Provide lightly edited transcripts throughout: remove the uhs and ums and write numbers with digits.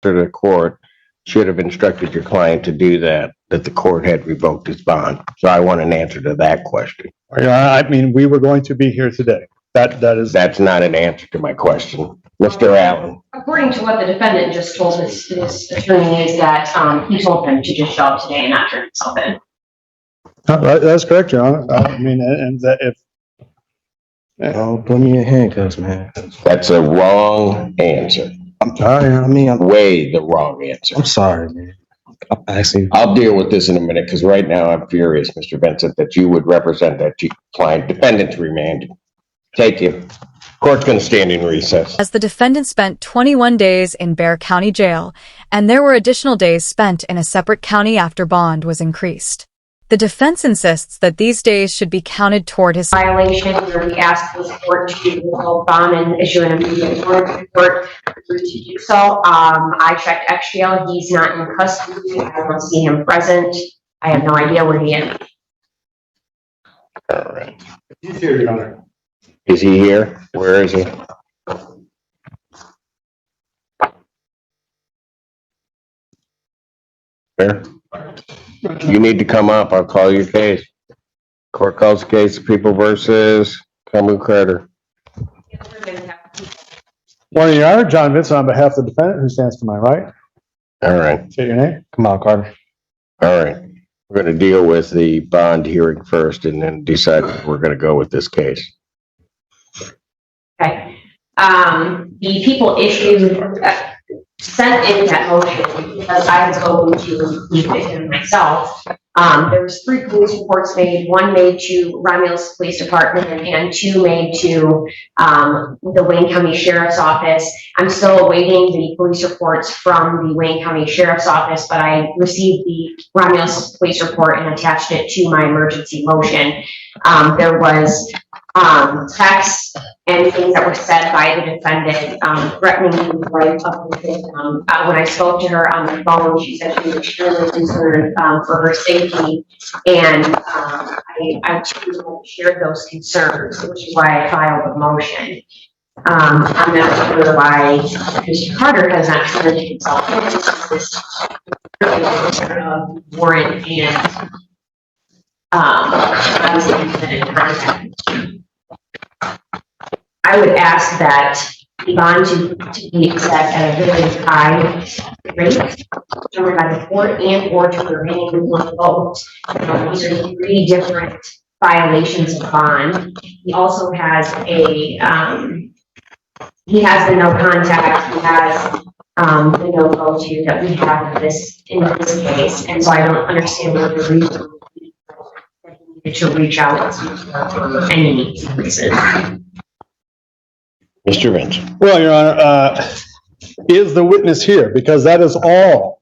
officer to the court should have instructed your client to do that the court had revoked his bond. So I want an answer to that question. I mean, we were going to be here today. That's not an answer to my question. Mr. Allen. According to what the defendant just told his attorney is that he told him to just show up today and not turn himself in. That's correct, Your Honor. I mean, and that if... Oh, put me in handcuffs, man. That's a wrong answer. I'm sorry. I mean, Way the wrong answer. I'm sorry, man. I'll deal with this in a minute because right now I'm furious, Mr. Vincent, that you would represent that client defendant remanded. Take you. Court's going to stand in recess. As the defendant spent 21 days in Bexar County Jail, and there were additional days spent in a separate county after bond was increased. The defense insists that these days should be counted toward his violation where we asked the court to revoke bond and issue an immediate warrant report to do so. I checked XGL. He's not in custody. I don't see him present. I have no idea where he is. All right. He's here, Your Honor. Is he here? Where is he? Where? You need to come up. I'll call your case. Court calls the case of People versus Cameron Carter. Morning, Your Honor. John Vincent on behalf of the defendant who stands to my right. All right. Say your name. Come on, Carter. All right. We're going to deal with the bond hearing first and then decide if we're going to go with this case. Okay. The people issued sent in that motion because I was going to meet with him myself. There was 3 police reports made, 1 made to Romulus Police Department and 2 made to the Wayne County Sheriff's Office. I'm still awaiting the police reports from the Wayne County Sheriff's Office, but I received the Romulus Police report and attached it to my emergency motion. There was texts and things that were said by the defendant threatening the life of the victim. When I spoke to her on the phone, she said she was extremely concerned for her safety, and I shared those concerns, which is why I filed the motion. I'm not sure why Mr. Carter has not turned himself in this warrant and I would ask that the bond to be set at a very high rate, determined by the court and or to remain in one vote. These are 3 different violations of bond. He also has he has the no contact, he has the no go to that we have in this case, and so I don't understand what the reason to reach out for any reason. Mr. Vincent. Well, Your Honor, is the witness here? Because that is all.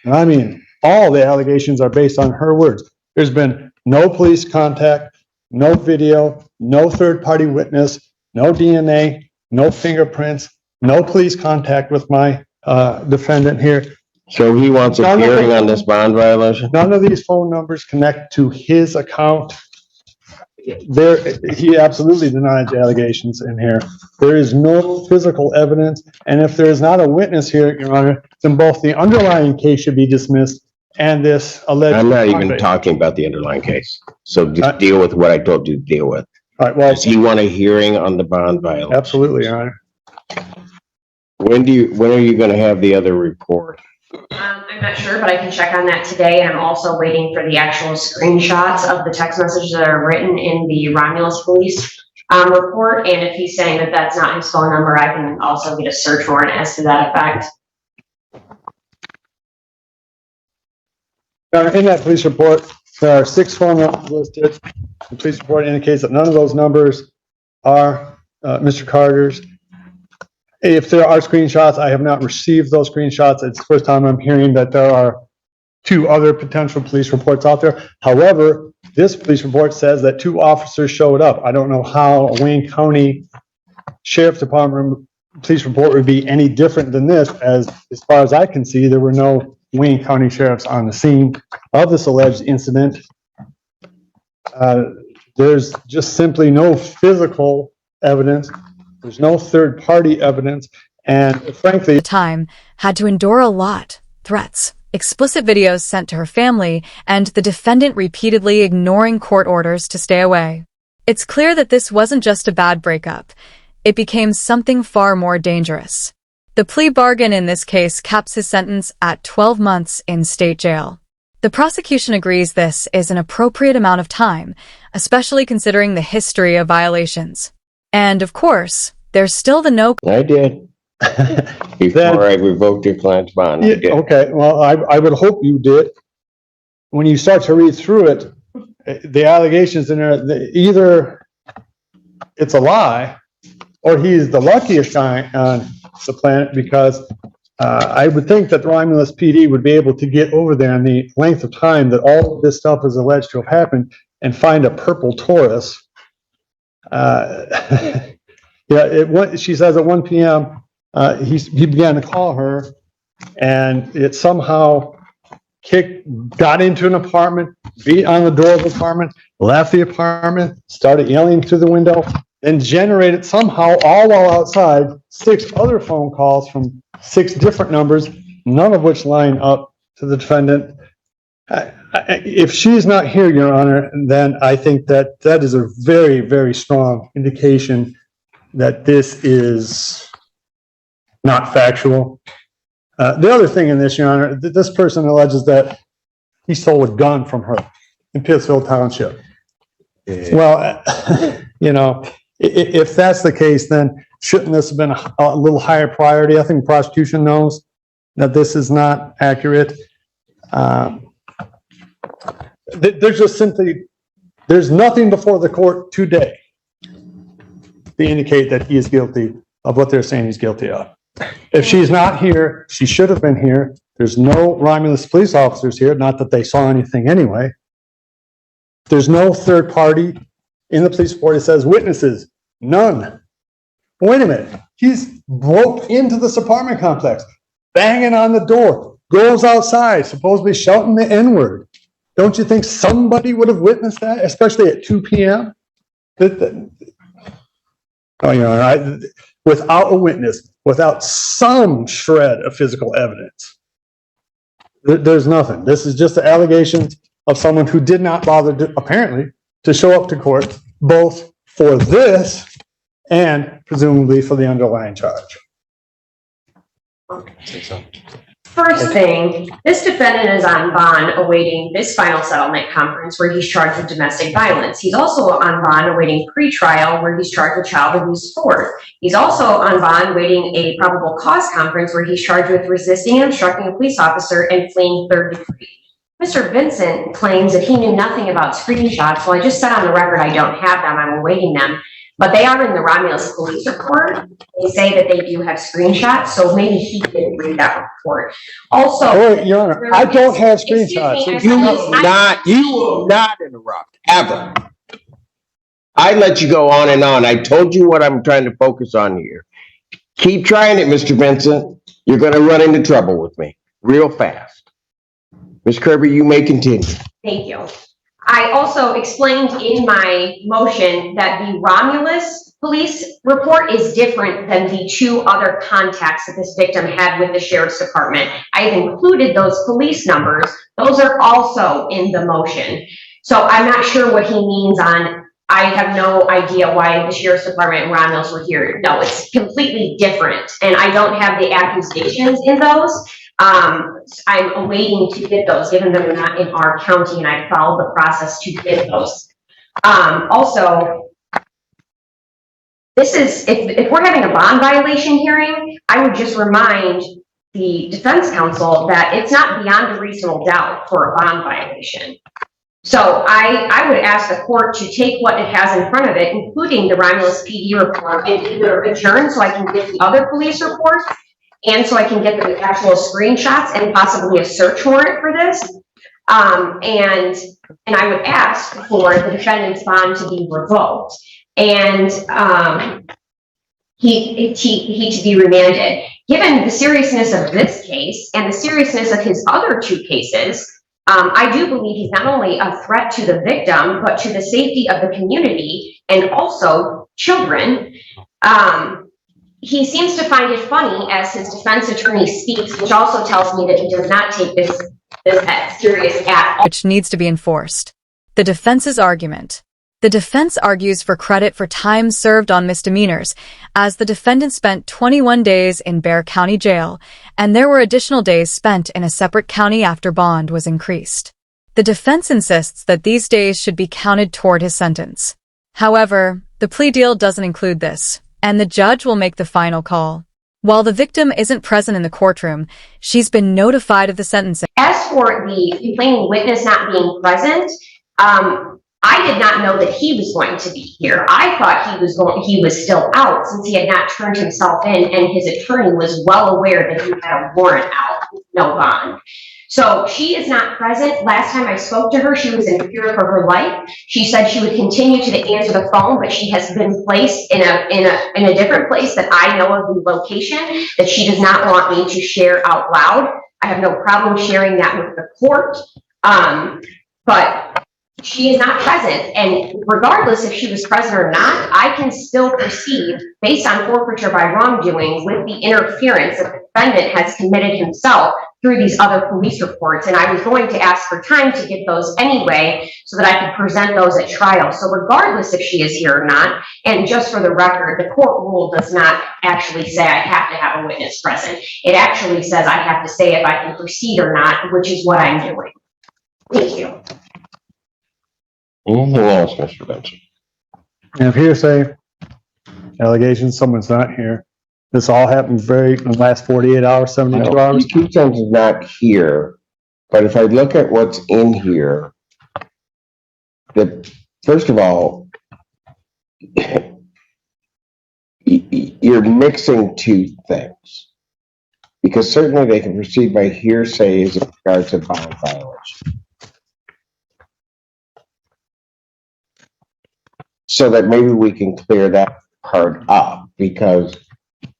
I mean, all the allegations are based on her words. There's been no police contact, no video, no third-party witness, no DNA, no fingerprints, no police contact with my defendant here. So he wants a hearing on this bond violation? None of these phone numbers connect to his account. He absolutely denies the allegations in here. There is no physical evidence, and if there is not a witness here, Your Honor, then both the underlying case should be dismissed and this alleged... I'm not even talking about the underlying case. So just deal with what I told you to deal with. All right, well... Does he want a hearing on the bond violation? Absolutely, Your Honor. When are you going to have the other report? I'm not sure, but I can check on that today. I'm also waiting for the actual screenshots of the text messages that are written in the Romulus Police report. And if he's saying that that's not his phone number, I can also get a search warrant as to that effect. In that police report, there are 6 phone numbers listed. The police report indicates that none of those numbers are Mr. Carter's. If there are screenshots, I have not received those screenshots. It's the first time I'm hearing that there are 2 other potential police reports out there. However, this police report says that 2 officers showed up. I don't know how a Wayne County Sheriff's Department police report would be any different than this, as far as I can see, there were no Wayne County sheriffs on the scene of this alleged incident. There's just simply no physical evidence. There's no third-party evidence, And frankly, the time, had to endure a lot: threats, explicit videos sent to her family, and the defendant repeatedly ignoring court orders to stay away. It's clear that this wasn't just a bad breakup. It became something far more dangerous. The plea bargain in this case caps his sentence at 12 months in state jail. The prosecution agrees this is an appropriate amount of time, especially considering the history of violations. And of course, there's still the no. I did. Before I revoked your client's bond. I did. okay, well, I would hope you did. When you start to read through it, the allegations in there, either it's a lie or he's the luckiest guy on the planet, because I would think that the Romulus PD would be able to get over there in the length of time that all of this stuff is alleged to have happened and find a purple Taurus. She says at 1 p.m., he began to call her, and it somehow got into an apartment, beat on the door of the apartment, left the apartment, started yelling through the window, and generated somehow, all while outside, 6 other phone calls from 6 different numbers, none of which line up to the defendant. If she's not here, Your Honor, then I think that is a very, very strong indication that this is not factual. The other thing in this, Your Honor, this person alleges that he stole a gun from her in Pittsfield Township. Yeah. Well, if that's the case, then shouldn't this have been a little higher priority? I think the prosecution knows that this is not accurate. There's just simply, there's nothing before the court today to indicate that he is guilty of what they're saying he's guilty of. If she's not here, she should have been here. There's no Romulus police officers here, not that they saw anything anyway. There's no third party in the police report. It says witnesses, none. Wait a minute. He's broke into this apartment complex, banging on the door, goes outside, supposedly shouting the N-word. Don't you think somebody would have witnessed that, especially at 2 p.m.? Without a witness, without some shred of physical evidence, there's nothing. This is just the allegations of someone who did not bother, apparently, to show up to court, both for this and presumably for the underlying charge. First thing, this defendant is on bond awaiting this final settlement conference where he's charged with domestic violence. He's also on bond awaiting pretrial where he's charged with child abuse sport. He's also on bond waiting a probable cause conference where he's charged with resisting and obstructing a police officer and fleeing third degree. Mr. Vincent claims that he knew nothing about screenshots. Well, I just said on the record I don't have them. I'm awaiting them. But they are in the Romulus police report. They say that they do have screenshots, so maybe he didn't read that report. Also, wait, Your Honor, I don't have screenshots. You will not interrupt, ever. I let you go on and on. I told you what I'm trying to focus on here. Keep trying it, Mr. Vincent. You're going to run into trouble with me real fast. Ms. Kirby, you may continue. Thank you. I also explained in my motion that the Romulus police report is different than the 2 other contacts that this victim had with the sheriff's department. I've included those police numbers. Those are also in the motion. So I'm not sure what he means on, I have no idea why the sheriff's department and Romulus were here. No, it's completely different. And I don't have the accusations in those. I'm awaiting to get those, given that they're not in our county, and I followed the process to get those. Also, this is, if we're having a bond violation hearing, I would just remind the defense counsel that it's not beyond a reasonable doubt for a bond violation. So I would ask the court to take what it has in front of it, including the Romulus PD report, and either return so I can get the other police reports, and so I can get the actual screenshots and possibly a search warrant for this. And I would ask for the defendant's bond to be revoked and he to be remanded. Given the seriousness of this case and the seriousness of his other 2 cases, I do believe he's not only a threat to the victim, but to the safety of the community and also children. he seems to find it funny as his defense attorney speaks, which also tells me that he does not take this as serious at all. Which needs to be enforced. The defense's argument. The defense argues for credit for time served on misdemeanors, as the defendant spent 21 days in Bexar County Jail, and there were additional days spent in a separate county after bond was increased. The defense insists that these days should be counted toward his sentence. However, the plea deal doesn't include this, and the judge will make the final call. While the victim isn't present in the courtroom, she's been notified of the sentencing. As for the complaining witness not being present, I did not know that he was going to be here. I thought he was still out since he had not turned himself in, and his attorney was well aware that he had a warrant out, no bond. So she is not present. Last time I spoke to her, she was in fear for her life. She said she would continue to answer the phone, but she has been placed in a different place that I know of the location that she does not want me to share out loud. I have no problem sharing that with the court, but she is not present. And regardless if she was present or not, I can still proceed based on forfeiture by wrongdoing with the interference that the defendant has committed himself through these other police reports. And I was going to ask for time to get those anyway so that I could present those at trial. So regardless if she is here or not, and just for the record, the court rule does not actually say I have to have a witness present. It actually says I have to say if I can proceed or not, which is what I'm doing. Thank you. Anything else, Mr. Benson? And if hearsay allegations, someone's not here. This all happened in the last 48 hours, 72 hours. Simpson's not here, but if I look at what's in here, first of all, you're mixing two things. Because certainly they can proceed by hearsay as regards to bond violation. So that maybe we can clear that part up, because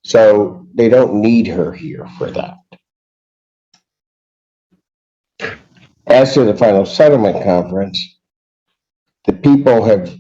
so they don't need her here for that. As to the final settlement conference, the people have